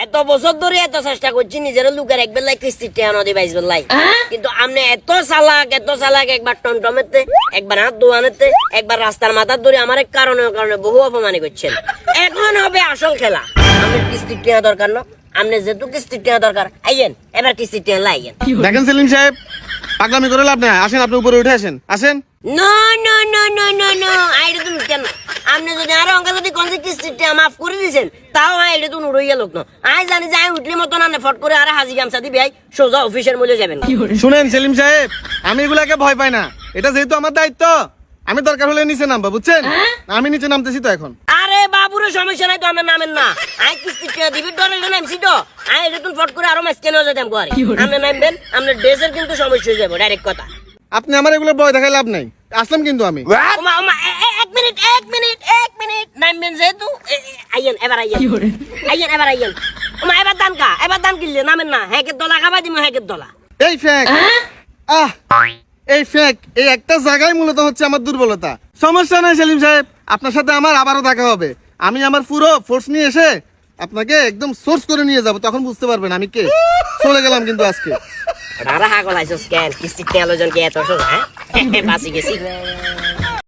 এত বছর ধরে এত চেষ্টা করছি নিজের লুকের এক বেলায় কিস্তির টেয়া নদী বাইশ বেলায়, কিন্তু আপনি এত চালাক একবার টমটমেতে, একবার হাত দোয়ানেতে, একবার রাস্তার মাথার ধরে আমার এক কারণে বহু অপমানি করছেন। এখন হবে আসল খেলা। আপনার কিস্তির টেয়া দরকার না, আপনি যেহেতু কিস্তির টেয়া দরকার, আইয়েন এবার কিস্তির টেয়া লাইয়েন। দেখেন সেলিম সাহেব, পাগলামি করে লাভ নাই, আসেন আপনি উপরে উঠে আসেন। আসেন। No no no no no no, আইডে তুমি কেন? আপনি যদি আরো অঙ্ক যদি কনসে কিস্তিটা মাফ করে দিয়েছেন, তাও আইডে তুমি রইয়া লোক না। আই জানি যে আমি উঠলে মতো না ফট করে আরে হাজি গামছা দিবি, আই সোজা অফিসের মূল্যে যাবেন। শুনেন সেলিম সাহেব, আমি এগুলাকে ভয় পাই না, এটা যেহেতু আমার দায়িত্ব, আমি দরকার হলে নিচে নামবো, বুঝছেন? আমি নিচে নামতেছি তো এখন। আরে বাবুরে সমস্যা নাই তো, আমরা নামেন না। আই কিস্তিটা দিবি ডরে নামছি তো, আই এটা তুমি ফট করে আরো মাঝখানে যেতাম করে। আপনি নামবেন, আপনার ড্রেসের কিন্তু সমস্যা হয়ে যাবে, ডাইরেক্ট কথা। আপনি আমার এগুলো ভয় দেখাই লাভ নাই, আসলাম কিন্তু আমি। ওমা ওমা, এক মিনিট নামবেন যেহেতু, আইয়েন এবার আইয়েন। ওমা এবার দান কিনলে নামেন না, হ্যাকের দলা খাবাই দিমু, হ্যাকের দলা। এই ফ্যাক, এই ফ্যাক, এই একটা জায়গায় মূলত হচ্ছে আমার দুর্বলতা। সমস্যা নাই সেলিম সাহেব, আপনার সাথে আমার আবারও দেখা হবে। আমি আমার পুরো ফোর্স নিয়ে এসে আপনাকে একদম সোর্স করে নিয়ে যাব, তখন বুঝতে পারবেন আমি কে। চলে গেলাম কিন্তু আজকে। রাহা গলাইছস কেন? কিস্তি তেল জন কে এত সোজা, হ্যাঁ? বাঁচি গেছি।